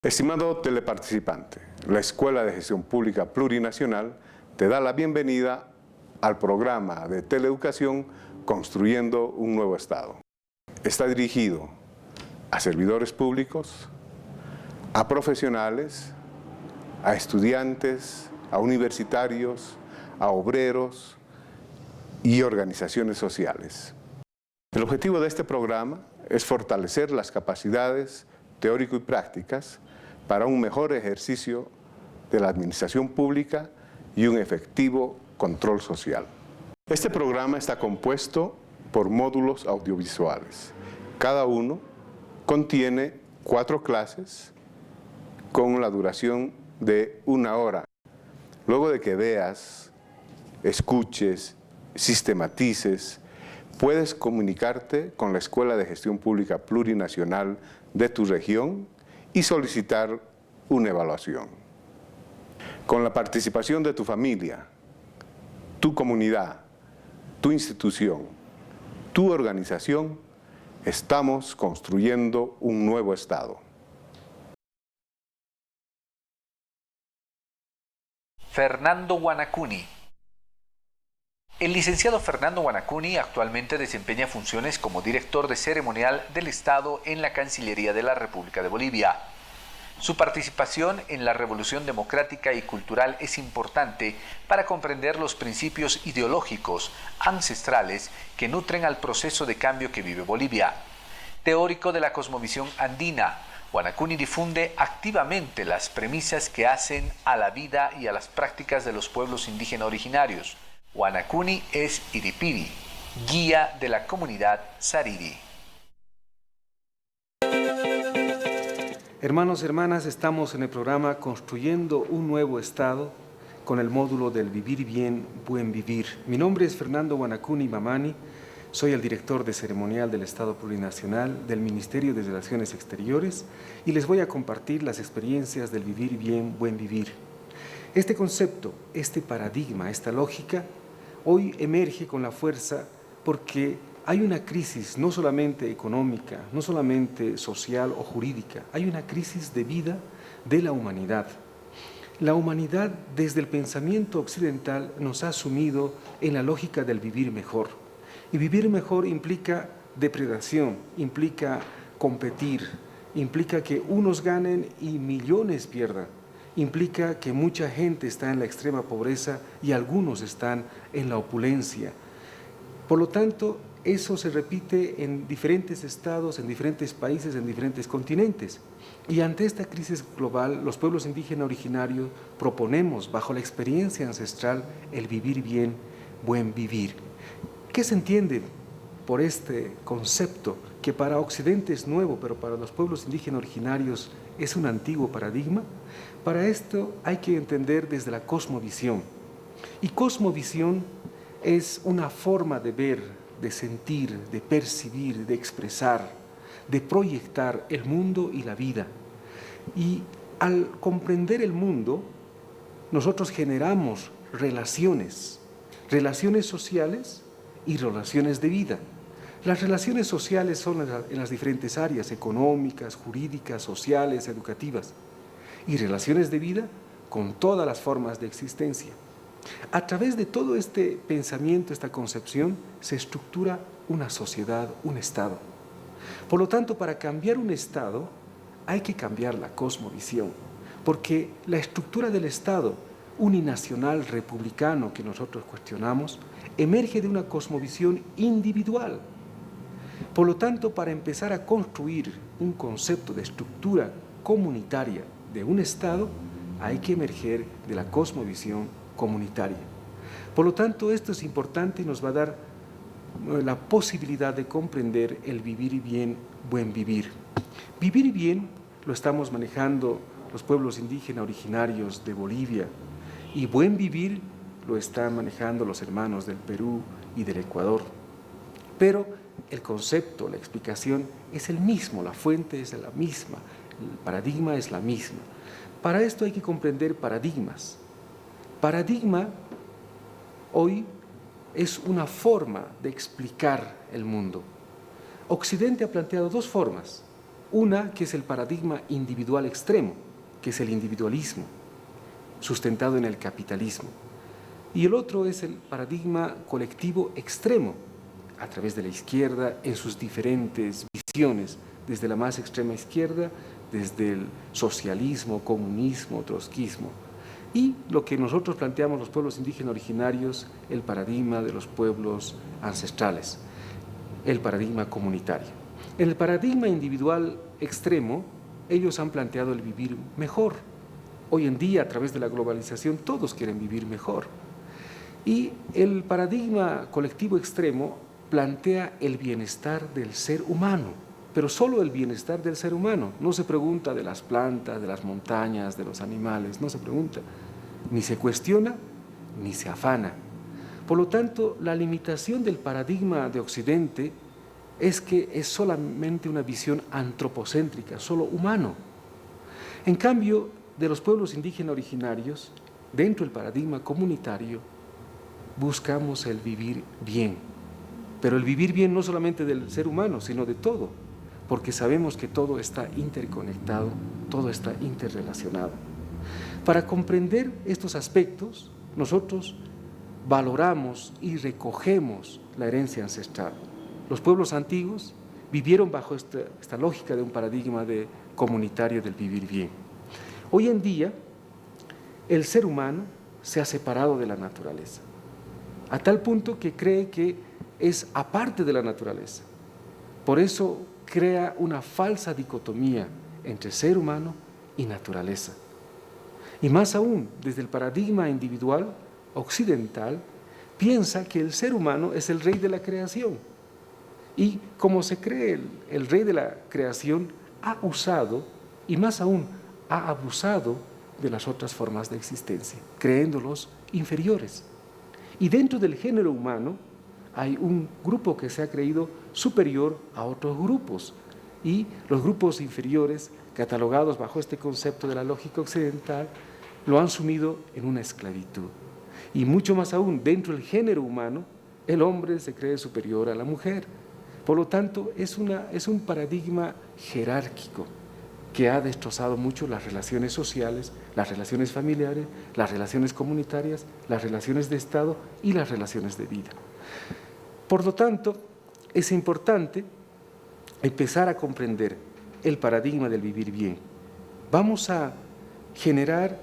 Estimado teleparticipante, la Escuela de Gestión Pública Plurinacional te da la bienvenida al programa de teleeducación Construyendo un Nuevo Estado. Está dirigido a servidores públicos, a profesionales, a estudiantes, a universitarios, a obreros y organizaciones sociales. El objetivo de este programa es fortalecer las capacidades teórico y prácticas para un mejor ejercicio de la administración pública y un efectivo control social. Este programa está compuesto por módulos audiovisuales. Cada uno contiene 4 clases con la duración de 1 hora. Luego de que veas, escuches, sistematices, puedes comunicarte con la Escuela de Gestión Pública Plurinacional de tu región y solicitar una evaluación. Con la participación de tu familia, tu comunidad, tu institución, tu organización, estamos construyendo un nuevo Estado. Fernando Guanacuni. El licenciado Fernando Guanacuni actualmente desempeña funciones como director de ceremonial del Estado en la Cancillería de la República de Bolivia. Su participación en la revolución democrática y cultural es importante para comprender los principios ideológicos ancestrales que nutren al proceso de cambio que vive Bolivia. Teórico de la cosmovisión andina, Guanacuni difunde activamente las premisas que hacen a la vida y a las prácticas de los pueblos indígenas originarios. Guanacuni es Iripiri, guía de la comunidad Sariri. Hermanos y hermanas, estamos en el programa Construyendo un Nuevo Estado con el módulo del Vivir Bien, Buen Vivir. Mi nombre es Fernando Guanacuni Mamani, soy el director de ceremonial del Estado Plurinacional del Ministerio de Relaciones Exteriores y les voy a compartir las experiencias del Vivir Bien, Buen Vivir. Este concepto, este paradigma, esta lógica, hoy emerge con la fuerza porque hay una crisis no solamente económica, no solamente social o jurídica, hay una crisis de vida de la humanidad. La humanidad desde el pensamiento occidental nos ha sumido en la lógica del vivir mejor. Y vivir mejor implica depredación, implica competir, implica que unos ganen y millones pierdan. Implica que mucha gente está en la extrema pobreza y algunos están en la opulencia. Por lo tanto, eso se repite en diferentes estados, en diferentes países, en diferentes continentes. Y ante esta crisis global, los pueblos indígenas originarios proponemos, bajo la experiencia ancestral, el vivir bien, buen vivir. ¿Qué se entiende por este concepto que para Occidente es nuevo, pero para los pueblos indígenas originarios es un antiguo paradigma? Para esto hay que entender desde la cosmovisión. Y cosmovisión es una forma de ver, de sentir, de percibir, de expresar, de proyectar el mundo y la vida. Y al comprender el mundo, nosotros generamos relaciones sociales y relaciones de vida. Las relaciones sociales son en las diferentes áreas, económicas, jurídicas, sociales, educativas, y relaciones de vida con todas las formas de existencia. A través de todo este pensamiento, esta concepción, se estructura una sociedad, un Estado. Por lo tanto, para cambiar un Estado, hay que cambiar la cosmovisión, porque la estructura del Estado uninacional republicano que nosotros cuestionamos, emerge de una cosmovisión individual. Por lo tanto, para empezar a construir un concepto de estructura comunitaria de un Estado, hay que emerger de la cosmovisión comunitaria. Por lo tanto, esto es importante y nos va a dar la posibilidad de comprender el vivir bien, buen vivir. Vivir bien lo estamos manejando los pueblos indígenas originarios de Bolivia y buen vivir lo están manejando los hermanos del Perú y del Ecuador. Pero el concepto, la explicación es el mismo, la fuente es la misma, el paradigma es la misma. Para esto hay que comprender paradigmas. Paradigma hoy es una forma de explicar el mundo. Occidente ha planteado dos formas. Una que es el paradigma individual extremo, que es el individualismo, sustentado en el capitalismo. Y el otro es el paradigma colectivo extremo, a través de la izquierda en sus diferentes visiones, desde la más extrema izquierda, desde el socialismo, comunismo, trotskismo. Y lo que nosotros planteamos los pueblos indígenas originarios, el paradigma de los pueblos ancestrales, el paradigma comunitario. En el paradigma individual extremo, ellos han planteado el vivir mejor. Hoy en día, a través de la globalización, todos quieren vivir mejor. Y el paradigma colectivo extremo plantea el bienestar del ser humano, pero solo el bienestar del ser humano. No se pregunta de las plantas, de las montañas, de los animales, no se pregunta. Ni se cuestiona, ni se afana. Por lo tanto, la limitación del paradigma de Occidente es que es solamente una visión antropocéntrica, solo humano. En cambio, de los pueblos indígenas originarios, dentro del paradigma comunitario, buscamos el vivir bien. Pero el vivir bien no solamente del ser humano, sino de todo, porque sabemos que todo está interconectado, todo está interrelacionado. Para comprender estos aspectos, nosotros valoramos y recogemos la herencia ancestral. Los pueblos antiguos vivieron bajo esta lógica de un paradigma comunitario del vivir bien. Hoy en día, el ser humano se ha separado de la naturaleza, a tal punto que cree que es aparte de la naturaleza. Por eso crea una falsa dicotomía entre ser humano y naturaleza. Y más aún, desde el paradigma individual occidental, piensa que el ser humano es el rey de la creación. Y como se cree el rey de la creación, ha usado, y más aún, ha abusado de las otras formas de existencia, creyéndolos inferiores. Y dentro del género humano hay un grupo que se ha creído superior a otros grupos, y los grupos inferiores, catalogados bajo este concepto de la lógica occidental, lo han sumido en una esclavitud. Y mucho más aún, dentro del género humano, el hombre se cree superior a la mujer. Por lo tanto, es un paradigma jerárquico que ha destrozado mucho las relaciones sociales, las relaciones familiares, las relaciones comunitarias, las relaciones de Estado y las relaciones de vida. Por lo tanto, es importante empezar a comprender el paradigma del vivir bien. Vamos a generar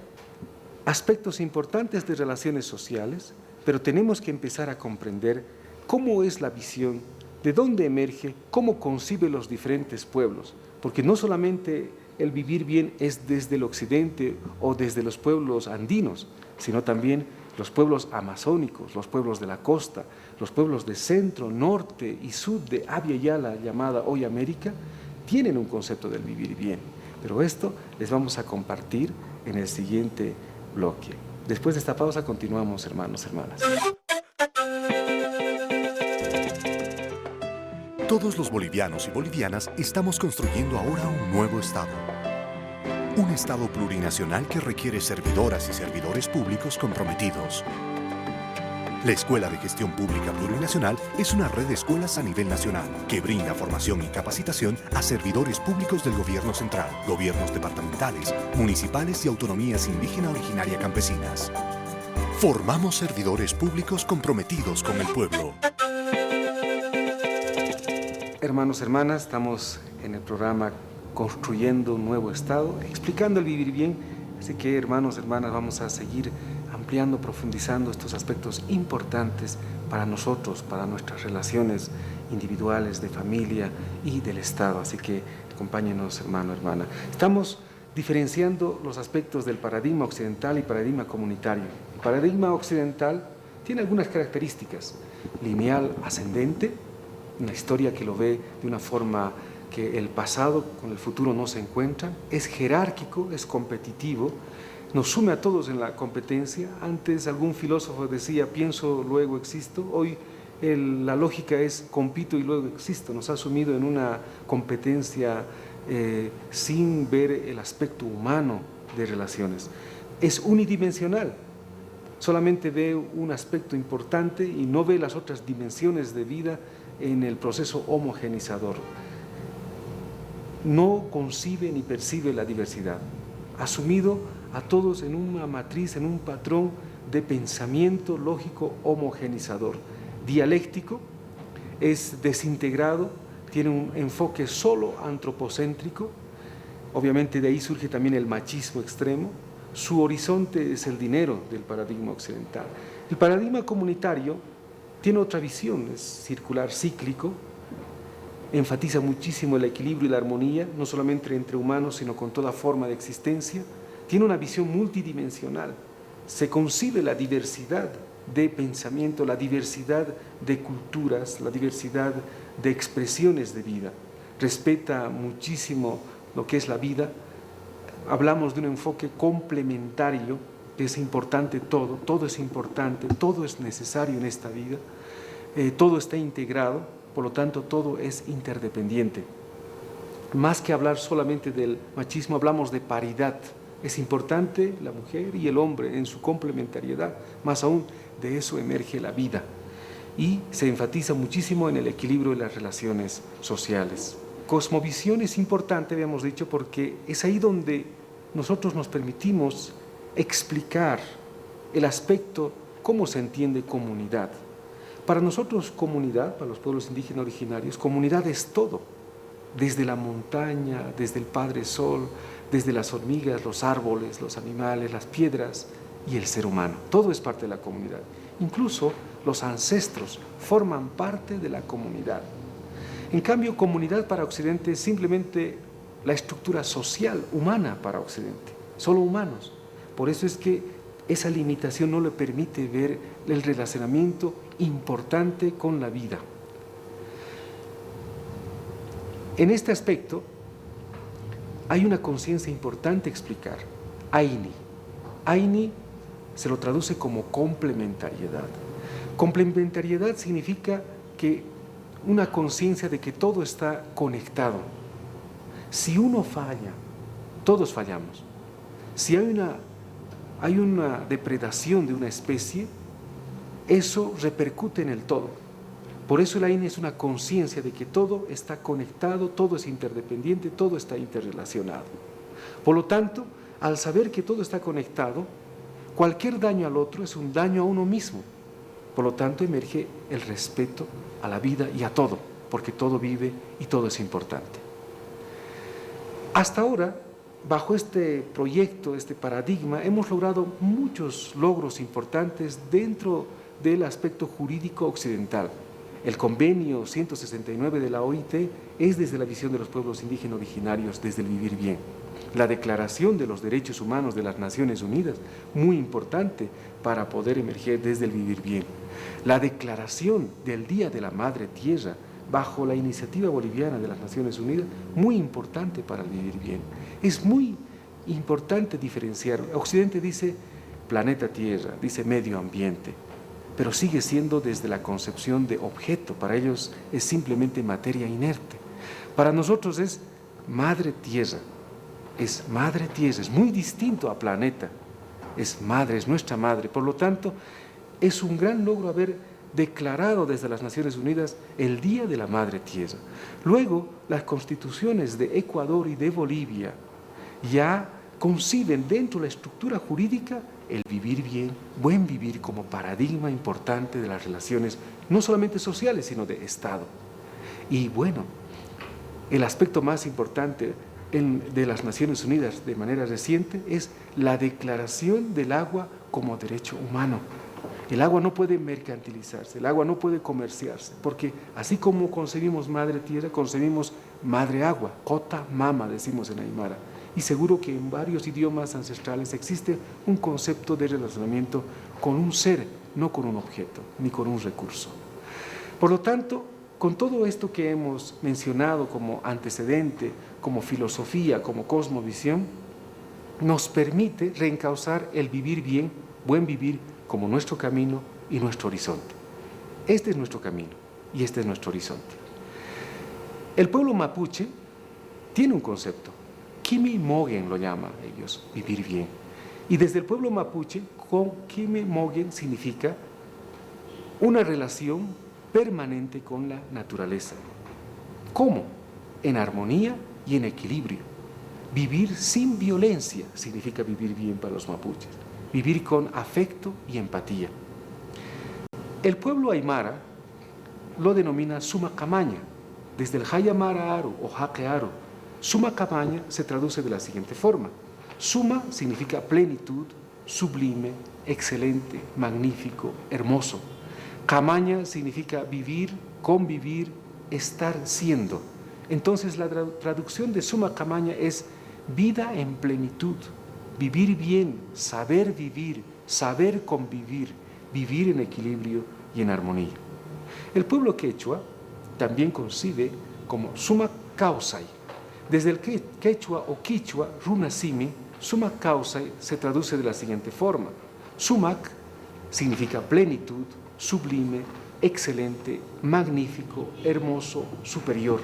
aspectos importantes de relaciones sociales, pero tenemos que empezar a comprender cómo es la visión, de dónde emerge, cómo concibe los diferentes pueblos, porque no solamente el vivir bien es desde el occidente o desde los pueblos andinos, sino también los pueblos amazónicos, los pueblos de la costa, los pueblos de centro, norte y sur de Abya Yala, llamada hoy América, tienen un concepto del vivir bien. Pero esto les vamos a compartir en el siguiente bloque. Después de esta pausa continuamos, hermanos, hermanas. Todos los bolivianos y bolivianas estamos construyendo ahora un nuevo Estado. Un Estado plurinacional que requiere servidoras y servidores públicos comprometidos. La Escuela de Gestión Pública Plurinacional es una red de escuelas a nivel nacional que brinda formación y capacitación a servidores públicos del gobierno central, gobiernos departamentales, municipales y autonomías indígena originaria campesinas. Formamos servidores públicos comprometidos con el pueblo. Hermanos, hermanas, estamos en el programa Construyendo un Nuevo Estado, explicando el vivir bien. Así que, hermanos, hermanas, vamos a seguir ampliando, profundizando estos aspectos importantes para nosotros, para nuestras relaciones individuales, de familia y del Estado. Así que acompáñenos, hermano, hermana. Estamos diferenciando los aspectos del paradigma occidental y paradigma comunitario. El paradigma occidental tiene algunas características. lineal ascendente, una historia que lo ve de una forma que el pasado con el futuro no se encuentran, es jerárquico, es competitivo, nos sume a todos en la competencia. Antes algún filósofo decía, pienso, luego existo. Hoy la lógica es, compito y luego existo. Nos ha sumido en una competencia sin ver el aspecto humano de relaciones. Es unidimensional, solamente ve un aspecto importante y no ve las otras dimensiones de vida en el proceso homogenizador. No concibe ni percibe la diversidad, asumido a todos en una matriz, en un patrón de pensamiento lógico homogenizador. Dialéctico, es desintegrado, tiene un enfoque solo antropocéntrico, obviamente de ahí surge también el machismo extremo. Su horizonte es el dinero del paradigma occidental. El paradigma comunitario tiene otra visión, es circular, cíclico, enfatiza muchísimo el equilibrio y la armonía, no solamente entre humanos, sino con toda forma de existencia. Tiene una visión multidimensional, se concibe la diversidad de pensamiento, la diversidad de culturas, la diversidad de expresiones de vida, respeta muchísimo lo que es la vida. Hablamos de un enfoque complementario, es importante todo es importante, todo es necesario en esta vida, todo está integrado, por lo tanto todo es interdependiente. Más que hablar solamente del machismo, hablamos de paridad. Es importante la mujer y el hombre en su complementariedad, más aún de eso emerge la vida. Y se enfatiza muchísimo en el equilibrio de las relaciones sociales. Cosmovisión es importante, habíamos dicho, porque es ahí donde nosotros nos permitimos explicar el aspecto, cómo se entiende comunidad. Para nosotros comunidad, para los pueblos indígenas originarios, comunidad es todo, desde la montaña, desde el Padre Sol, desde las hormigas, los árboles, los animales, las piedras y el ser humano. Todo es parte de la comunidad. Incluso los ancestros forman parte de la comunidad. En cambio, comunidad para Occidente es simplemente la estructura social, humana para Occidente, solo humanos. Por eso es que esa limitación no le permite ver el relacionamiento importante con la vida. En este aspecto, hay una conciencia importante a explicar. Aini. Aini se lo traduce como complementariedad. Complementariedad significa que una conciencia de que todo está conectado. Si uno falla, todos fallamos. Si hay una depredación de una especie, eso repercute en el todo. Por eso el Aini es una conciencia de que todo está conectado, todo es interdependiente, todo está interrelacionado. Por lo tanto, al saber que todo está conectado, cualquier daño al otro es un daño a uno mismo. Por lo tanto, emerge el respeto a la vida y a todo, porque todo vive y todo es importante. Hasta ahora, bajo este proyecto, este paradigma, hemos logrado muchos logros importantes dentro del aspecto jurídico occidental. El convenio 169 de la OIT es desde la visión de los pueblos indígenas originarios, desde el vivir bien. La Declaración de los Derechos Humanos de las Naciones Unidas, muy importante para poder emerger desde el vivir bien. La Declaración del Día de la Madre Tierra, bajo la iniciativa boliviana de las Naciones Unidas, muy importante para el vivir bien. Es muy importante diferenciar. Occidente dice planeta Tierra, dice medio ambiente, pero sigue siendo desde la concepción de objeto. Para ellos es simplemente materia inerte. Para nosotros es madre tierra, es muy distinto a planeta, es madre, es nuestra madre. Por lo tanto, es un gran logro haber declarado desde las Naciones Unidas el Día de la Madre Tierra. Luego, las constituciones de Ecuador y de Bolivia ya conciben dentro de la estructura jurídica el vivir bien, buen vivir como paradigma importante de las relaciones, no solamente sociales, sino de Estado. Y bueno, el aspecto más importante de las Naciones Unidas de manera reciente es la declaración del agua como derecho humano. El agua no puede mercantilizarse, el agua no puede comerciarse, porque así como concebimos madre tierra, concebimos madre agua, cota mama, decimos en Aymara. Y seguro que en varios idiomas ancestrales existe un concepto de relacionamiento con un ser, no con un objeto, ni con un recurso. Por lo tanto, con todo esto que hemos mencionado como antecedente, como filosofía, como cosmovisión, nos permite reencauzar el vivir bien, buen vivir, como nuestro camino y nuestro horizonte. Este es nuestro camino y este es nuestro horizonte. El pueblo mapuche tiene un concepto, Kimi Mogen lo llaman ellos, vivir bien. Y desde el pueblo mapuche, con Kimi Mogen significa una relación permanente con la naturaleza. ¿Cómo? En armonía y en equilibrio. Vivir sin violencia significa vivir bien para los mapuches. Vivir con afecto y empatía. El pueblo aymara lo denomina Sumacamaña. Desde el Hayamara Aro o Jaque Aro, Sumacamaña se traduce de la siguiente forma. Suma significa plenitud, sublime, excelente, magnífico, hermoso. Camaña significa vivir, convivir, estar siendo. Entonces la traducción de Suma Camaña es vida en plenitud, vivir bien, saber vivir, saber convivir, vivir en equilibrio y en armonía. El pueblo quechua también concibe como Suma Causay. Desde el quechua o quichua, runasimi, Suma Causay se traduce de la siguiente forma. Sumac significa plenitud, sublime, excelente, magnífico, hermoso, superior.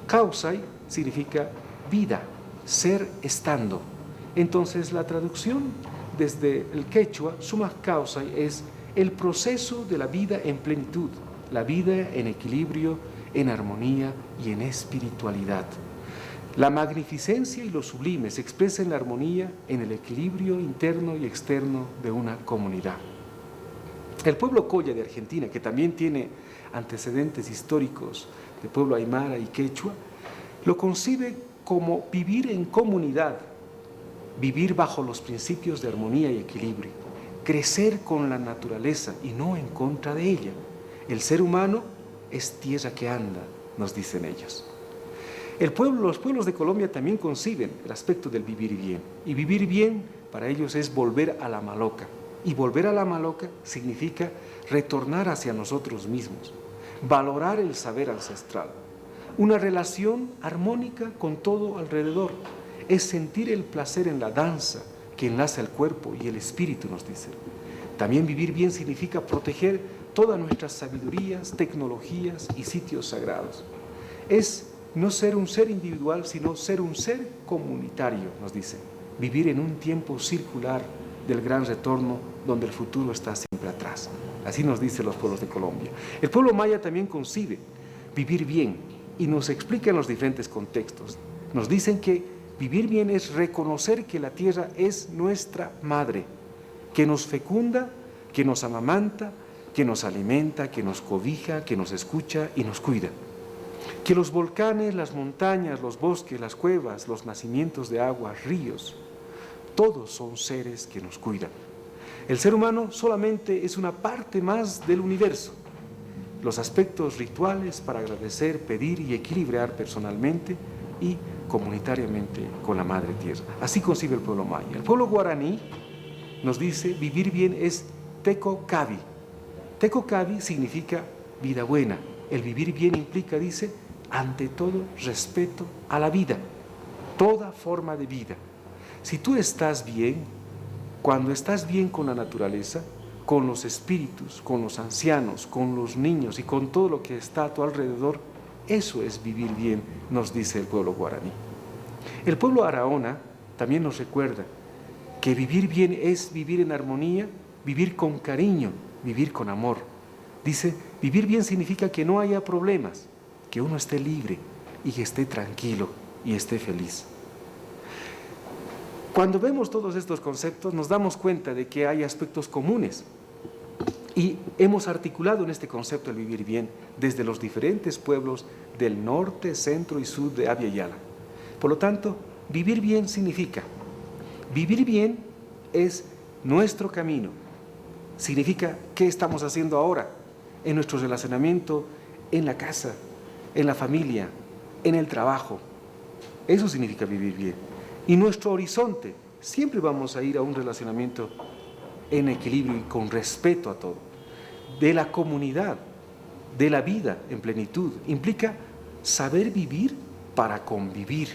Causay significa vida, ser estando. Entonces la traducción desde el quechua, Sumac Causay, es el proceso de la vida en plenitud, la vida en equilibrio, en armonía y en espiritualidad. La magnificencia y lo sublime se expresa en la armonía, en el equilibrio interno y externo de una comunidad. El pueblo Colla de Argentina, que también tiene antecedentes históricos de pueblo aymara y quechua, lo concibe como vivir en comunidad, vivir bajo los principios de armonía y equilibrio, crecer con la naturaleza y no en contra de ella. El ser humano es tierra que anda, nos dicen ellos. Los pueblos de Colombia también conciben el aspecto del vivir bien. Y vivir bien para ellos es volver a la maloca. Y volver a la maloca significa retornar hacia nosotros mismos, valorar el saber ancestral. Una relación armónica con todo alrededor. Es sentir el placer en la danza que enlaza el cuerpo y el espíritu, nos dicen. También vivir bien significa proteger todas nuestras sabidurías, tecnologías y sitios sagrados. Es no ser un ser individual, sino ser un ser comunitario, nos dicen. Vivir en un tiempo circular del gran retorno donde el futuro está siempre atrás. Así nos dicen los pueblos de Colombia. El pueblo maya también concibe vivir bien y nos explica en los diferentes contextos. Nos dicen que vivir bien es reconocer que la tierra es nuestra madre, que nos fecunda, que nos amamanta, que nos alimenta, que nos cobija, que nos escucha y nos cuida. Que los volcanes, las montañas, los bosques, las cuevas, los nacimientos de agua, ríos, todos son seres que nos cuidan. El ser humano solamente es una parte más del universo. Los aspectos rituales para agradecer, pedir y equilibrar personalmente y comunitariamente con la Madre Tierra. Así concibe el pueblo maya. El pueblo guaraní nos dice vivir bien es Teco Cavi. Teco Cavi significa vida buena. El vivir bien implica, dice, ante todo respeto a la vida, toda forma de vida. Si tú estás bien, cuando estás bien con la naturaleza, con los espíritus, con los ancianos, con los niños y con todo lo que está a tu alrededor, eso es vivir bien, nos dice el pueblo guaraní. El pueblo araona también nos recuerda que vivir bien es vivir en armonía, vivir con cariño, vivir con amor. Dice, vivir bien significa que no haya problemas, que uno esté libre y que esté tranquilo y esté feliz. Cuando vemos todos estos conceptos nos damos cuenta de que hay aspectos comunes y hemos articulado en este concepto el vivir bien desde los diferentes pueblos del norte, centro y sur de Abya Yala. Por lo tanto, vivir bien significa, vivir bien es nuestro camino, significa qué estamos haciendo ahora en nuestro relacionamiento, en la casa, en la familia, en el trabajo. Eso significa vivir bien. Y nuestro horizonte, siempre vamos a ir a un relacionamiento en equilibrio y con respeto a todo. De la comunidad, de la vida en plenitud. Implica saber vivir para convivir.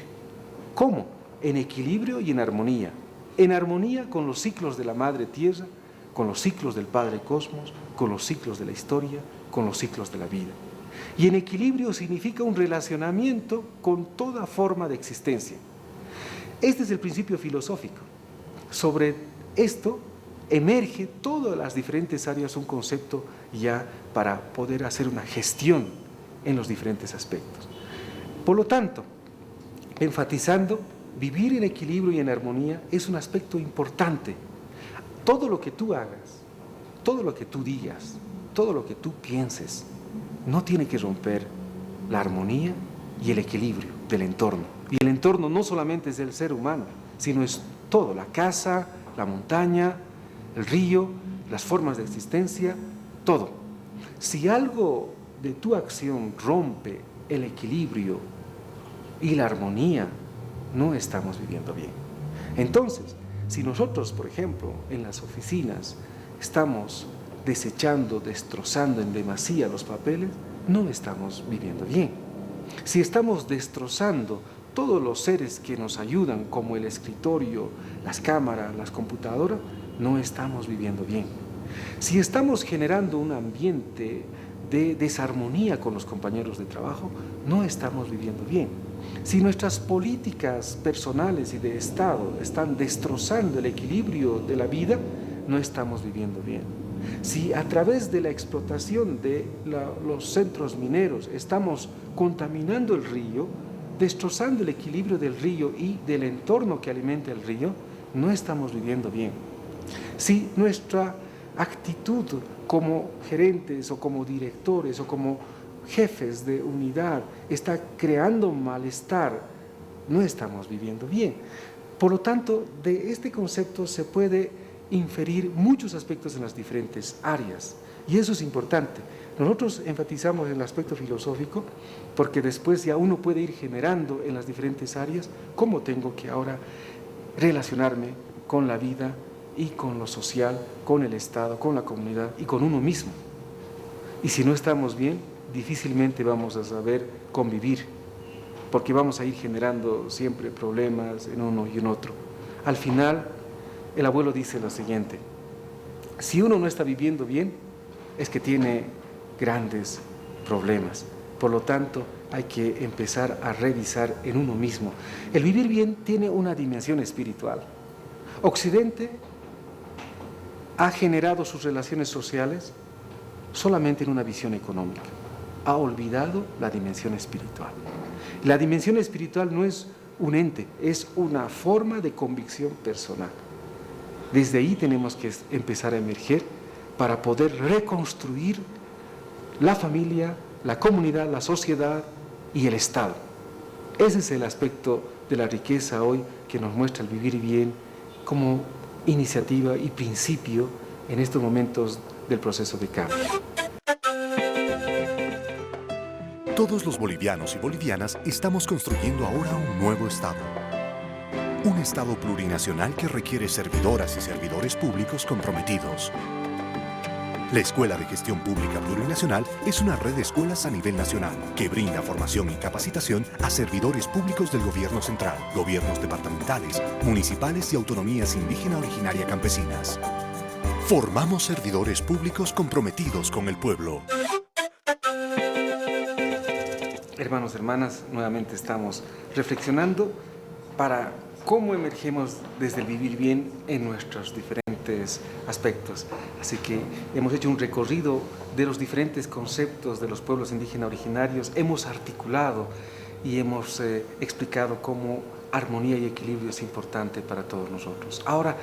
¿Cómo? En equilibrio y en armonía. En armonía con los ciclos de la Madre Tierra, con los ciclos del Padre Cosmos, con los ciclos de la historia, con los ciclos de la vida. Y en equilibrio significa un relacionamiento con toda forma de existencia. Este es el principio filosófico. Sobre esto emerge todas las diferentes áreas un concepto ya para poder hacer una gestión en los diferentes aspectos. Por lo tanto, enfatizando, vivir en equilibrio y en armonía es un aspecto importante. Todo lo que tú hagas, todo lo que tú digas, todo lo que tú pienses, no tiene que romper la armonía y el equilibrio del entorno. Y el entorno no solamente es el ser humano, sino es todo, la casa, la montaña, el río, las formas de existencia, todo. Si algo de tu acción rompe el equilibrio y la armonía, no estamos viviendo bien. Entonces, si nosotros, por ejemplo, en las oficinas estamos desechando, destrozando en demasía los papeles, no estamos viviendo bien. Si estamos destrozando todos los seres que nos ayudan, como el escritorio, las cámaras, las computadoras, no estamos viviendo bien. Si estamos generando un ambiente de desarmonía con los compañeros de trabajo, no estamos viviendo bien. Si nuestras políticas personales y de Estado están destrozando el equilibrio de la vida, no estamos viviendo bien. Si a través de la explotación de los centros mineros estamos contaminando el río, destrozando el equilibrio del río y del entorno que alimenta el río, no estamos viviendo bien. Si nuestra actitud como gerentes o como directores o como jefes de unidad está creando malestar, no estamos viviendo bien. Por lo tanto, de este concepto se puede inferir muchos aspectos en las diferentes áreas, y eso es importante. Nosotros enfatizamos en el aspecto filosófico porque después ya uno puede ir generando en las diferentes áreas cómo tengo que ahora relacionarme con la vida y con lo social, con el Estado, con la comunidad y con uno mismo. Y si no estamos bien, difícilmente vamos a saber convivir, porque vamos a ir generando siempre problemas en uno y en otro. Al final, el abuelo dice lo siguiente: si uno no está viviendo bien, es que tiene grandes problemas. Por lo tanto, hay que empezar a revisar en uno mismo. El vivir bien tiene una dimensión espiritual. Occidente ha generado sus relaciones sociales solamente en una visión económica. Ha olvidado la dimensión espiritual. La dimensión espiritual no es un ente, es una forma de convicción personal. Desde ahí tenemos que empezar a emerger para poder reconstruir la familia, la comunidad, la sociedad y el Estado. Ese es el aspecto de la riqueza hoy que nos muestra el vivir bien como iniciativa y principio en estos momentos del proceso de cambio. Todos los bolivianos y bolivianas estamos construyendo ahora un nuevo Estado. Un Estado plurinacional que requiere servidoras y servidores públicos comprometidos. La Escuela de Gestión Pública Plurinacional es una red de escuelas a nivel nacional que brinda formación y capacitación a servidores públicos del gobierno central, gobiernos departamentales, municipales y autonomías indígena originaria campesinas. Formamos servidores públicos comprometidos con el pueblo. Hermanos, hermanas, nuevamente estamos reflexionando para cómo emergemos desde el vivir bien en nuestros diferentes aspectos. Así que hemos hecho un recorrido de los diferentes conceptos de los pueblos indígenas originarios, hemos articulado y hemos explicado cómo armonía y equilibrio es importante para todos nosotros. Ahora,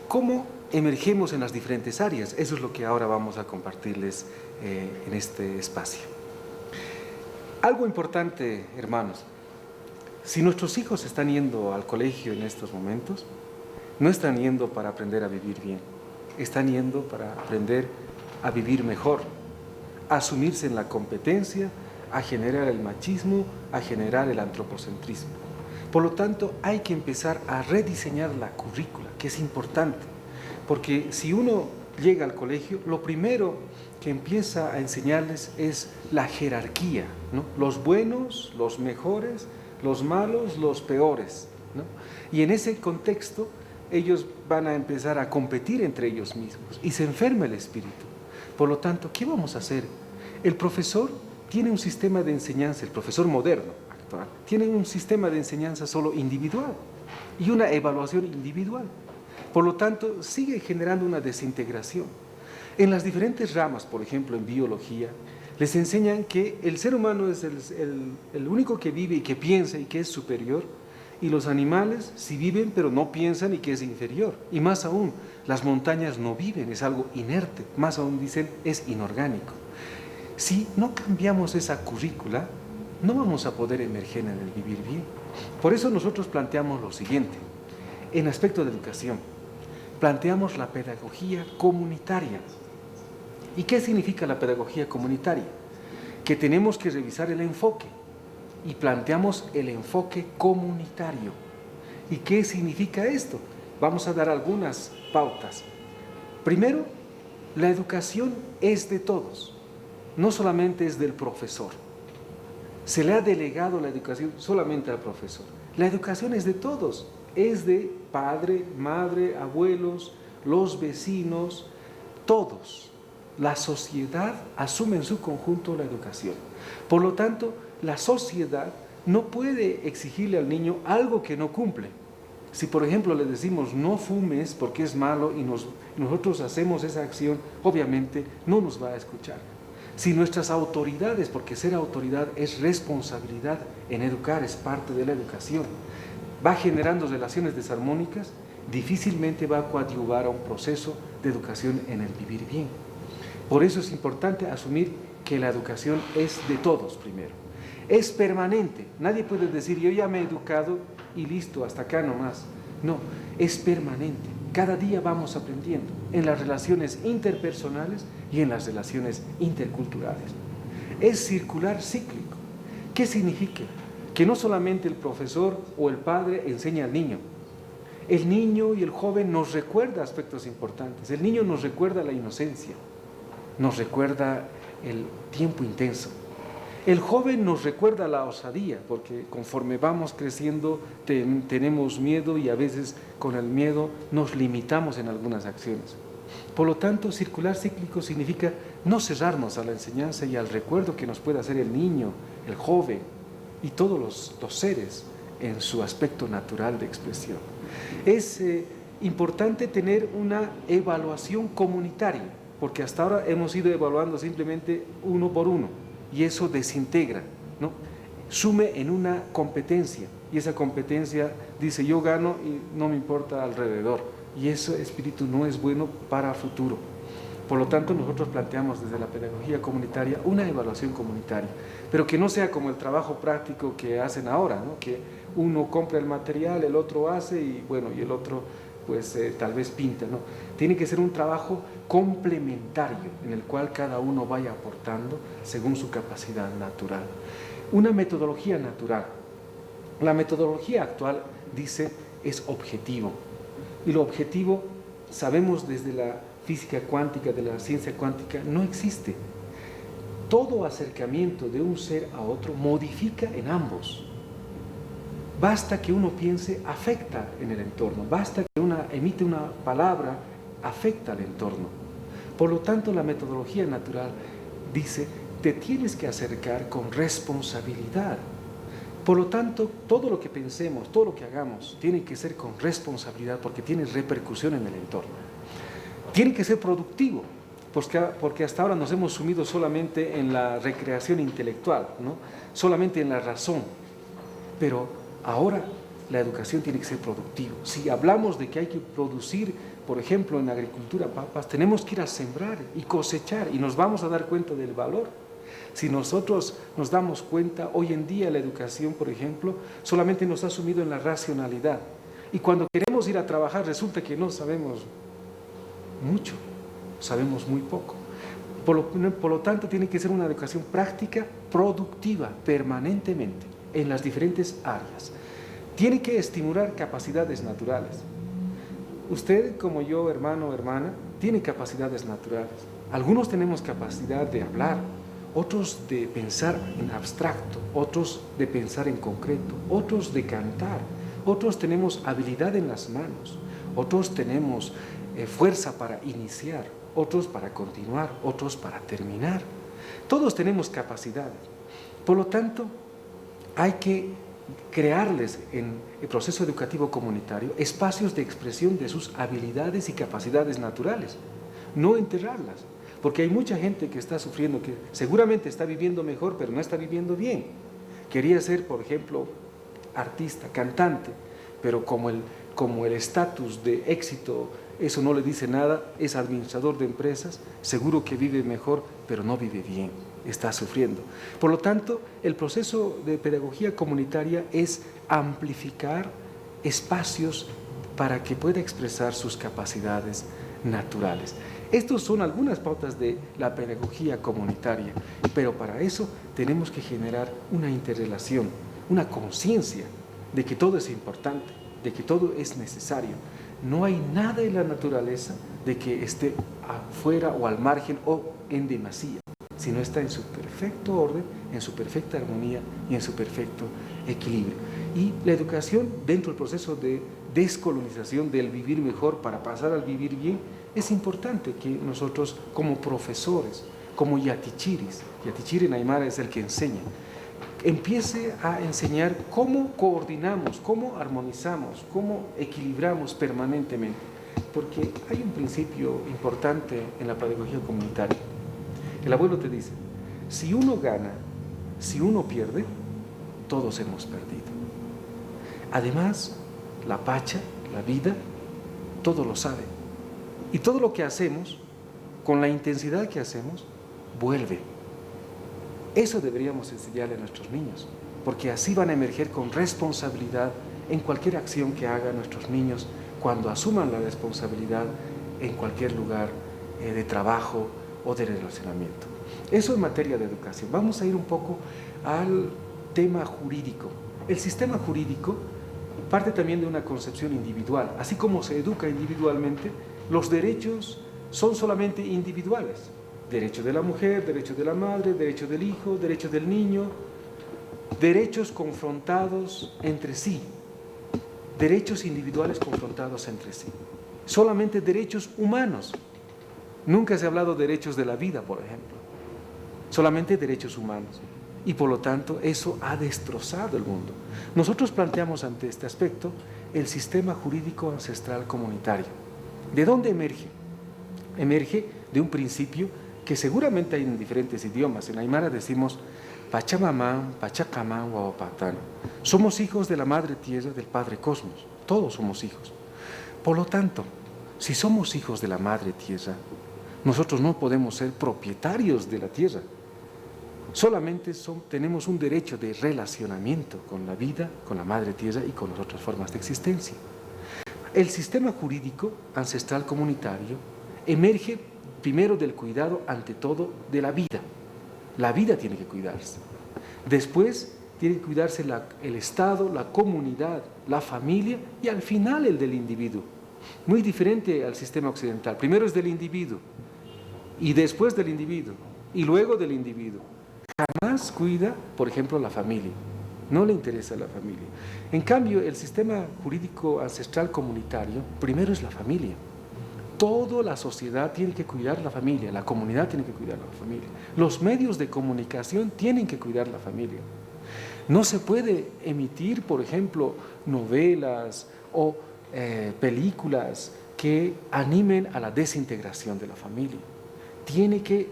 ¿cómo emergemos en las diferentes áreas? Eso es lo que ahora vamos a compartirles en este espacio. Algo importante, hermanos, si nuestros hijos están yendo al colegio en estos momentos, no están yendo para aprender a vivir bien, están yendo para aprender a vivir mejor, a asumirse en la competencia, a generar el machismo, a generar el antropocentrismo. Por lo tanto, hay que empezar a rediseñar la currícula, que es importante, porque si uno llega al colegio, lo primero que empieza a enseñarles es la jerarquía, ¿no? Los buenos, los mejores, los malos, los peores, ¿no? Y en ese contexto ellos van a empezar a competir entre ellos mismos y se enferma el espíritu. Por lo tanto, ¿qué vamos a hacer? El profesor tiene un sistema de enseñanza, el profesor moderno actual, tiene un sistema de enseñanza solo individual y una evaluación individual. Por lo tanto, sigue generando una desintegración. En las diferentes ramas, por ejemplo, en biología, les enseñan que el ser humano es el único que vive y que piensa y que es superior, y los animales sí viven pero no piensan y que es inferior. Y más aún, las montañas no viven, es algo inerte, más aún dicen es inorgánico. Si no cambiamos esa currícula, no vamos a poder emerger en el vivir bien. Por eso nosotros planteamos lo siguiente, en aspecto de educación, planteamos la pedagogía comunitaria. ¿Y qué significa la pedagogía comunitaria? Que tenemos que revisar el enfoque y planteamos el enfoque comunitario. ¿Y qué significa esto? Vamos a dar algunas pautas. Primero, la educación es de todos, no solamente es del profesor. Se le ha delegado la educación solamente al profesor. La educación es de todos, es de padre, madre, abuelos, los vecinos, todos. La sociedad asume en su conjunto la educación. Por lo tanto, la sociedad no puede exigirle al niño algo que no cumple. Si, por ejemplo, le decimos no fumes porque es malo y nosotros hacemos esa acción, obviamente no nos va a escuchar. Si nuestras autoridades, porque ser autoridad es responsabilidad en educar, es parte de la educación, va generando relaciones desarmónicas, difícilmente va a coadyuvar a un proceso de educación en el vivir bien. Por eso es importante asumir que la educación es de todos primero. Es permanente. Nadie puede decir, yo ya me he educado y listo, hasta acá nomás. No, es permanente. Cada día vamos aprendiendo en las relaciones interpersonales y en las relaciones interculturales. Es circular cíclico. ¿Qué significa? Que no solamente el profesor o el padre enseña al niño. El niño y el joven nos recuerda aspectos importantes. El niño nos recuerda la inocencia, nos recuerda el tiempo intenso. El joven nos recuerda la osadía, porque conforme vamos creciendo tenemos miedo y a veces con el miedo nos limitamos en algunas acciones. Por lo tanto, circular cíclico significa no cerrarnos a la enseñanza y al recuerdo que nos puede hacer el niño, el joven y todos los seres en su aspecto natural de expresión. Es importante tener una evaluación comunitaria, porque hasta ahora hemos ido evaluando simplemente uno por uno y eso desintegra, ¿no? Sume en una competencia y esa competencia dice yo gano y no me importa alrededor y ese espíritu no es bueno para el futuro. Por lo tanto, nosotros planteamos desde la pedagogía comunitaria una evaluación comunitaria, pero que no sea como el trabajo práctico que hacen ahora, ¿no? Que uno compra el material, el otro hace y bueno, y el otro pues tal vez pinta, ¿no? Tiene que ser un trabajo complementario en el cual cada uno vaya aportando según su capacidad natural. Una metodología natural. La metodología actual dice es objetivo y lo objetivo sabemos desde la física cuántica, de la ciencia cuántica, no existe. Todo acercamiento de un ser a otro modifica en ambos. Basta que uno piense, afecta en el entorno. Basta que uno emite una palabra, afecta al entorno. Por lo tanto, la metodología natural dice, te tienes que acercar con responsabilidad. Por lo tanto, todo lo que pensemos, todo lo que hagamos, tiene que ser con responsabilidad porque tiene repercusión en el entorno. Tiene que ser productivo, porque hasta ahora nos hemos sumido solamente en la recreación intelectual, ¿no? Solamente en la razón. Pero ahora la educación tiene que ser productiva. Si hablamos de que hay que producir, por ejemplo, en agricultura papas, tenemos que ir a sembrar y cosechar y nos vamos a dar cuenta del valor. Si nosotros nos damos cuenta, hoy en día la educación, por ejemplo, solamente nos ha sumido en la racionalidad. Y cuando queremos ir a trabajar resulta que no sabemos mucho, sabemos muy poco. Por lo tanto, tiene que ser una educación práctica, productiva, permanentemente, en las diferentes áreas. Tiene que estimular capacidades naturales. Usted, como yo, hermano o hermana, tiene capacidades naturales. Algunos tenemos capacidad de hablar, otros de pensar en abstracto, otros de pensar en concreto, otros de cantar, otros tenemos habilidad en las manos, otros tenemos fuerza para iniciar, otros para continuar, otros para terminar. Todos tenemos capacidades. Por lo tanto, hay que crearles en el proceso educativo comunitario espacios de expresión de sus habilidades y capacidades naturales, no enterrarlas, porque hay mucha gente que está sufriendo, que seguramente está viviendo mejor, pero no está viviendo bien. Quería ser, por ejemplo, artista, cantante, pero como el estatus de éxito, eso no le dice nada, es administrador de empresas, seguro que vive mejor, pero no vive bien, está sufriendo. Por lo tanto, el proceso de pedagogía comunitaria es amplificar espacios para que pueda expresar sus capacidades naturales. Estas son algunas pautas de la pedagogía comunitaria, pero para eso tenemos que generar una interrelación, una conciencia de que todo es importante, de que todo es necesario. No hay nada en la naturaleza de que esté afuera o al margen o en demasía, sino está en su perfecto orden, en su perfecta armonía y en su perfecto equilibrio. Y la educación dentro del proceso de descolonización del vivir mejor para pasar al vivir bien, es importante que nosotros como profesores, como yatichiris, yatichiri en aymara es el que enseña, empiece a enseñar cómo coordinamos, cómo armonizamos, cómo equilibramos permanentemente. Porque hay un principio importante en la pedagogía comunitaria. El abuelo te dice, si uno gana, si uno pierde, todos hemos perdido. Además, la pacha, la vida, todo lo sabe. Y todo lo que hacemos, con la intensidad que hacemos, vuelve. Eso deberíamos enseñarle a nuestros niños, porque así van a emerger con responsabilidad en cualquier acción que hagan nuestros niños cuando asuman la responsabilidad en cualquier lugar de trabajo o de relacionamiento. Eso en materia de educación. Vamos a ir un poco al tema jurídico. El sistema jurídico parte también de una concepción individual. Así como se educa individualmente, los derechos son solamente individuales. Derecho de la mujer, derecho de la madre, derecho del hijo, derecho del niño, derechos confrontados entre sí, derechos individuales confrontados entre sí. Solamente derechos humanos. Nunca se ha hablado de derechos de la vida, por ejemplo. Solamente derechos humanos. Y por lo tanto, eso ha destrozado el mundo. Nosotros planteamos ante este aspecto el sistema jurídico ancestral comunitario. ¿De dónde emerge? Emerge de un principio que seguramente hay en diferentes idiomas. En aymara decimos Pachamamán, Pachacamán, Huapatán. Somos hijos de la Madre Tierra, del Padre Cosmos. Todos somos hijos. Por lo tanto, si somos hijos de la Madre Tierra, nosotros no podemos ser propietarios de la Tierra. Solamente tenemos un derecho de relacionamiento con la vida, con la Madre Tierra y con las otras formas de existencia. El sistema jurídico ancestral comunitario emerge primero del cuidado, ante todo, de la vida. La vida tiene que cuidarse. Después tiene que cuidarse el Estado, la comunidad, la familia y al final el del individuo. Muy diferente al sistema occidental. Primero es del individuo y después del individuo y luego del individuo. Jamás cuida, por ejemplo, la familia. No le interesa la familia. En cambio, el sistema jurídico ancestral comunitario, primero es la familia. Toda la sociedad tiene que cuidar la familia, la comunidad tiene que cuidar la familia. Los medios de comunicación tienen que cuidar la familia. No se puede emitir, por ejemplo, novelas o películas que animen a la desintegración de la familia. Tiene que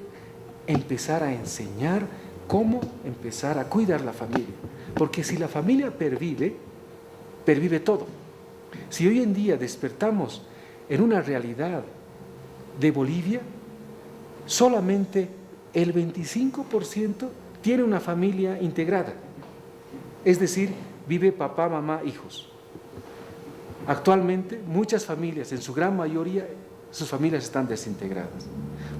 empezar a enseñar cómo empezar a cuidar la familia. Porque si la familia pervive, pervive todo. Si hoy en día despertamos en una realidad de Bolivia, solamente el 25% tiene una familia integrada. Es decir, vive papá, mamá, hijos. Actualmente, muchas familias, en su gran mayoría, sus familias están desintegradas.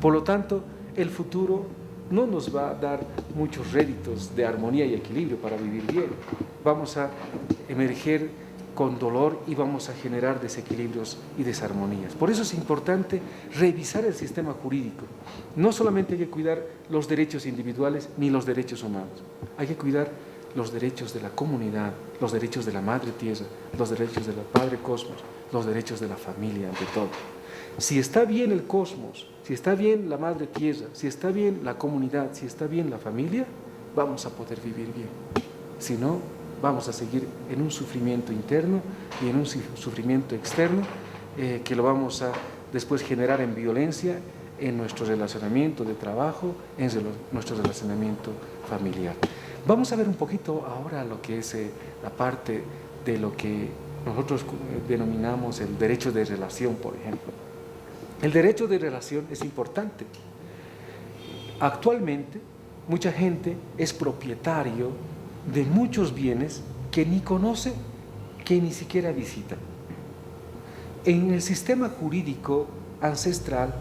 Por lo tanto, el futuro no nos va a dar muchos réditos de armonía y equilibrio para vivir bien. Vamos a emerger con dolor y vamos a generar desequilibrios y desarmonías. Por eso es importante revisar el sistema jurídico. No solamente hay que cuidar los derechos individuales ni los derechos humanos, hay que cuidar los derechos de la comunidad, los derechos de la madre tierra, los derechos del padre cosmos, los derechos de la familia ante todo. Si está bien el cosmos, si está bien la madre tierra, si está bien la comunidad, si está bien la familia, vamos a poder vivir bien. Si no, vamos a seguir en un sufrimiento interno y en un sufrimiento externo que lo vamos a después generar en violencia en nuestro relacionamiento de trabajo, en nuestro relacionamiento familiar. Vamos a ver un poquito ahora lo que es la parte de lo que nosotros denominamos el derecho de relación, por ejemplo. El derecho de relación es importante. Actualmente, mucha gente es propietario de muchos bienes que ni conoce, que ni siquiera visita. En el sistema jurídico ancestral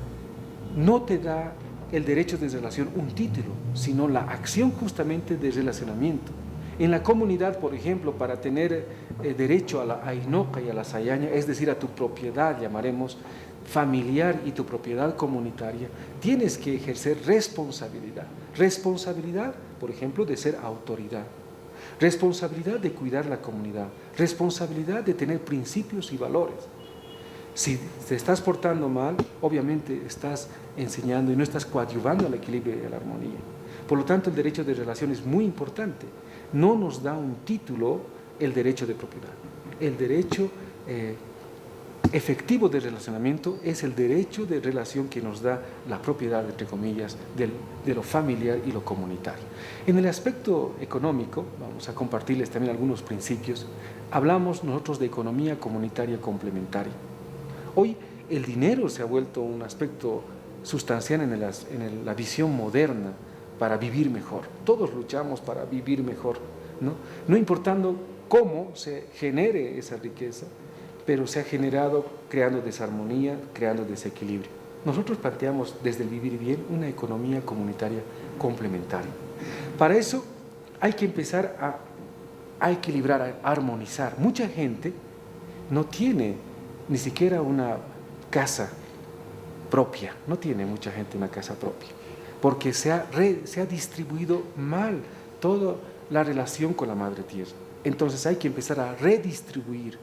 no te da el derecho de relación un título, sino la acción justamente de relacionamiento. En la comunidad, por ejemplo, para tener derecho a la ainoca y a la sayaña, es decir, a tu propiedad, llamaremos familiar y tu propiedad comunitaria, tienes que ejercer responsabilidad. Responsabilidad, por ejemplo, de ser autoridad. Responsabilidad de cuidar la comunidad. Responsabilidad de tener principios y valores. Si te estás portando mal, obviamente estás enseñando y no estás coadyuvando al equilibrio y a la armonía. Por lo tanto, el derecho de relación es muy importante. No nos da un título el derecho de propiedad. El derecho efectivo de relacionamiento es el derecho de relación que nos da la propiedad, entre comillas, de lo familiar y lo comunitario. En el aspecto económico, vamos a compartirles también algunos principios. Hablamos nosotros de economía comunitaria complementaria. Hoy el dinero se ha vuelto un aspecto sustancial en la visión moderna para vivir mejor. Todos luchamos para vivir mejor, no importando cómo se genere esa riqueza, pero se ha generado creando desarmonía, creando desequilibrio. Nosotros planteamos desde el vivir bien una economía comunitaria complementaria. Para eso hay que empezar a equilibrar, a armonizar. Mucha gente no tiene ni siquiera una casa propia, no tiene mucha gente una casa propia, porque se ha distribuido mal toda la relación con la madre tierra. Entonces hay que empezar a redistribuir.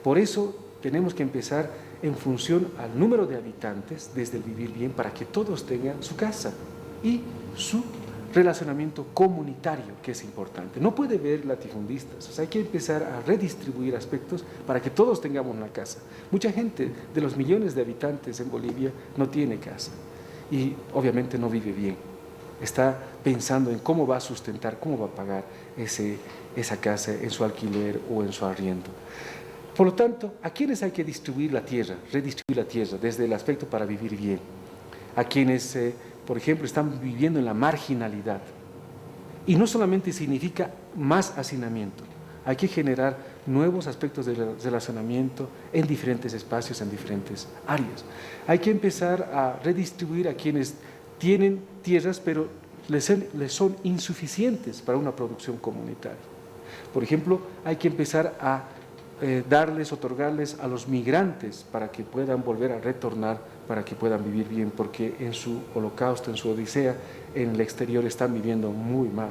Por eso tenemos que empezar en función al número de habitantes desde el vivir bien para que todos tengan su casa y su relacionamiento comunitario, que es importante. No puede haber latifundistas, o sea, hay que empezar a redistribuir aspectos para que todos tengamos una casa. Mucha gente de los millones de habitantes en Bolivia no tiene casa y obviamente no vive bien. Está pensando en cómo va a sustentar, cómo va a pagar esa casa en su alquiler o en su arriendo. Por lo tanto, ¿a quiénes hay que distribuir la tierra, redistribuir la tierra desde el aspecto para vivir bien? A quienes, por ejemplo, están viviendo en la marginalidad. Y no solamente significa más hacinamiento, hay que generar nuevos aspectos de relacionamiento en diferentes espacios, en diferentes áreas. Hay que empezar a redistribuir a quienes tienen tierras, pero les son insuficientes para una producción comunitaria. Por ejemplo, hay que empezar a otorgarles a los migrantes para que puedan volver a retornar, para que puedan vivir bien, porque en su holocausto, en su odisea, en el exterior están viviendo muy mal,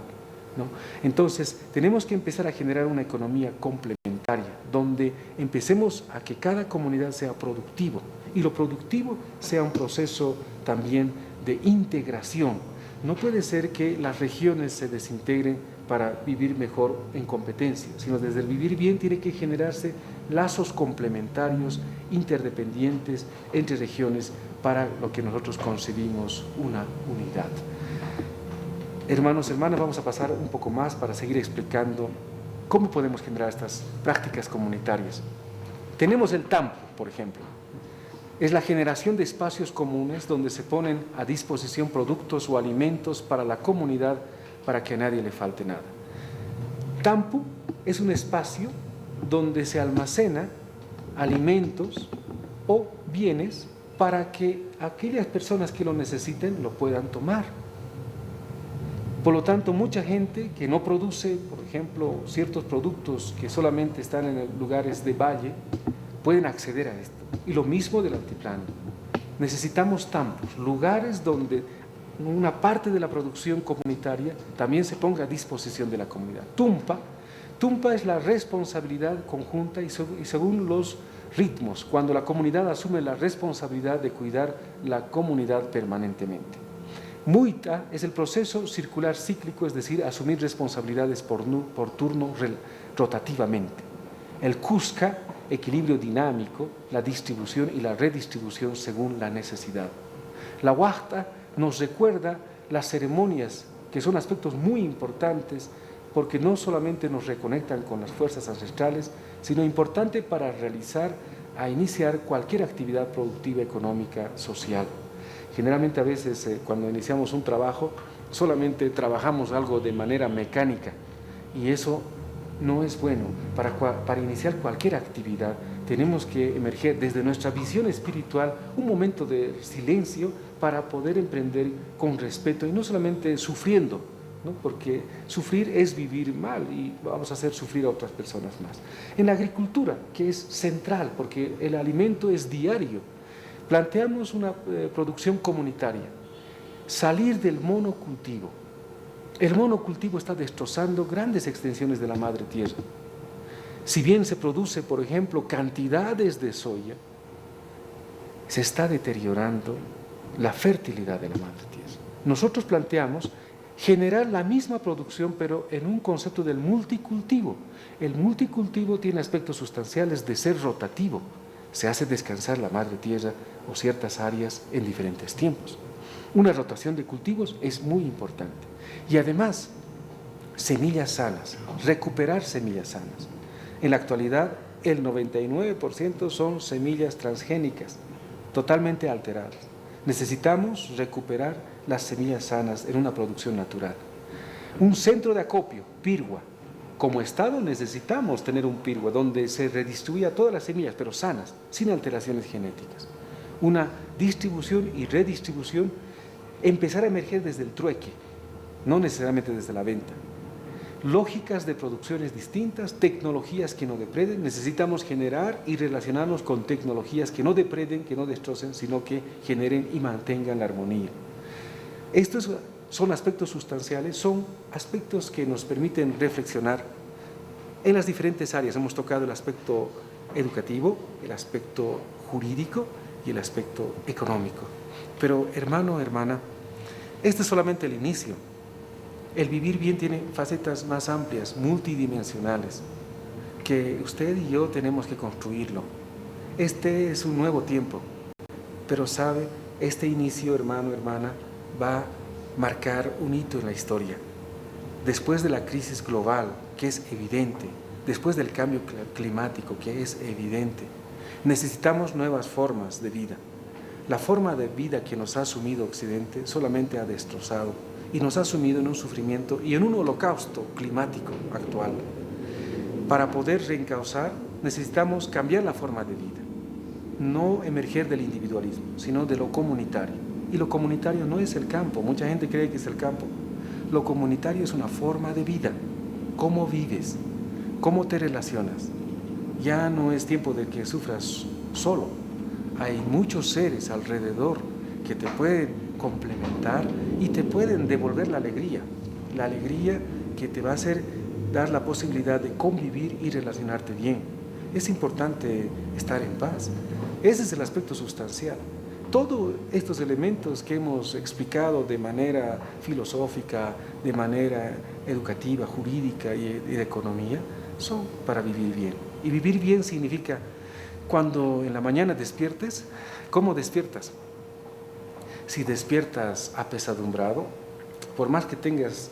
¿no? Entonces, tenemos que empezar a generar una economía complementaria, donde empecemos a que cada comunidad sea productivo, y lo productivo sea un proceso también de integración. No puede ser que las regiones se desintegren para vivir mejor en competencia, sino desde el vivir bien tiene que generarse lazos complementarios, interdependientes entre regiones para lo que nosotros concebimos una unidad. Hermanos, hermanas, vamos a pasar un poco más para seguir explicando cómo podemos generar estas prácticas comunitarias. Tenemos el TAMPO, por ejemplo. Es la generación de espacios comunes donde se ponen a disposición productos o alimentos para la comunidad para que a nadie le falte nada. Tampu es un espacio donde se almacena alimentos o bienes para que aquellas personas que lo necesiten lo puedan tomar. Por lo tanto, mucha gente que no produce, por ejemplo, ciertos productos que solamente están en lugares de valle, pueden acceder a esto. Y lo mismo del altiplano. Necesitamos tampos, lugares donde una parte de la producción comunitaria también se ponga a disposición de la comunidad. Tumpa es la responsabilidad conjunta y según los ritmos, cuando la comunidad asume la responsabilidad de cuidar la comunidad permanentemente. Muita es el proceso circular cíclico, es decir, asumir responsabilidades por turno rotativamente. El Cusca, equilibrio dinámico, la distribución y la redistribución según la necesidad. La Huachta nos recuerda las ceremonias, que son aspectos muy importantes, porque no solamente nos reconectan con las fuerzas ancestrales, sino importante para iniciar cualquier actividad productiva, económica, social. Generalmente a veces cuando iniciamos un trabajo, solamente trabajamos algo de manera mecánica y eso no es bueno. Para iniciar cualquier actividad tenemos que emerger desde nuestra visión espiritual un momento de silencio para poder emprender con respeto y no solamente sufriendo, ¿no? Porque sufrir es vivir mal y vamos a hacer sufrir a otras personas más. En la agricultura, que es central porque el alimento es diario, planteamos una producción comunitaria, salir del monocultivo. El monocultivo está destrozando grandes extensiones de la madre tierra. Si bien se produce, por ejemplo, cantidades de soya, se está deteriorando la fertilidad de la madre tierra. Nosotros planteamos generar la misma producción, pero en un concepto del multicultivo. El multicultivo tiene aspectos sustanciales de ser rotativo. Se hace descansar la madre tierra o ciertas áreas en diferentes tiempos. Una rotación de cultivos es muy importante. Y además, semillas sanas, recuperar semillas sanas. En la actualidad, el 99% son semillas transgénicas, totalmente alteradas. Necesitamos recuperar las semillas sanas en una producción natural. Un centro de acopio, Pirgua. Como Estado necesitamos tener un Pirgua donde se redistribuya todas las semillas, pero sanas, sin alteraciones genéticas. Una distribución y redistribución, empezar a emerger desde el trueque, no necesariamente desde la venta. Lógicas de producciones distintas, tecnologías que no depreden. Necesitamos generar y relacionarnos con tecnologías que no depreden, que no destrocen, sino que generen y mantengan la armonía. Estos son aspectos sustanciales, son aspectos que nos permiten reflexionar en las diferentes áreas. Hemos tocado el aspecto educativo, el aspecto jurídico y el aspecto económico. Pero hermano, hermana, este es solamente el inicio. El vivir bien tiene facetas más amplias, multidimensionales, que usted y yo tenemos que construirlo. Este es un nuevo tiempo, pero sabe, este inicio, hermano, hermana, va a marcar un hito en la historia. Después de la crisis global, que es evidente, después del cambio climático, que es evidente, necesitamos nuevas formas de vida. La forma de vida que nos ha asumido Occidente solamente ha destrozado y nos ha sumido en un sufrimiento y en un holocausto climático actual. Para poder reencauzar necesitamos cambiar la forma de vida, no emerger del individualismo, sino de lo comunitario. Y lo comunitario no es el campo, mucha gente cree que es el campo. Lo comunitario es una forma de vida, cómo vives, cómo te relacionas. Ya no es tiempo de que sufras solo, hay muchos seres alrededor que te pueden complementar y te pueden devolver la alegría que te va a hacer dar la posibilidad de convivir y relacionarte bien. Es importante estar en paz. Ese es el aspecto sustancial. Todos estos elementos que hemos explicado de manera filosófica, de manera educativa, jurídica y de economía, son para vivir bien. Y vivir bien significa, cuando en la mañana despiertes, ¿cómo despiertas? Si despiertas apesadumbrado, por más que tengas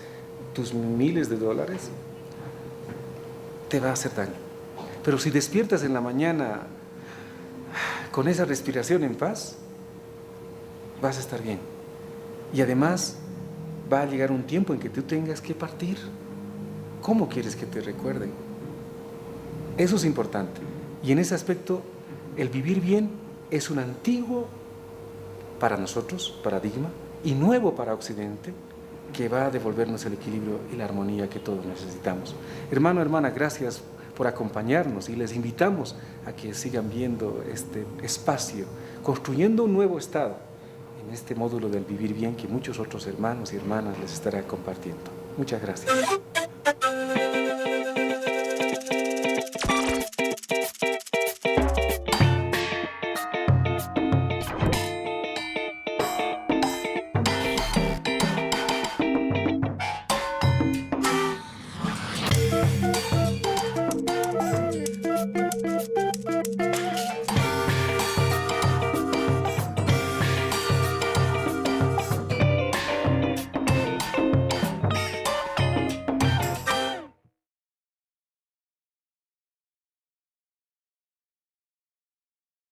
tus miles de dólares, te va a hacer daño. Pero si despiertas en la mañana con esa respiración en paz, vas a estar bien. Y además va a llegar un tiempo en que tú tengas que partir. ¿Cómo quieres que te recuerden? Eso es importante. Y en ese aspecto, el vivir bien es un antiguo para nosotros paradigma y nuevo para Occidente, que va a devolvernos el equilibrio y la armonía que todos necesitamos. Hermano, hermana, gracias por acompañarnos y les invitamos a que sigan viendo este espacio, construyendo un nuevo estado en este módulo del vivir bien que muchos otros hermanos y hermanas les estarán compartiendo. Muchas gracias.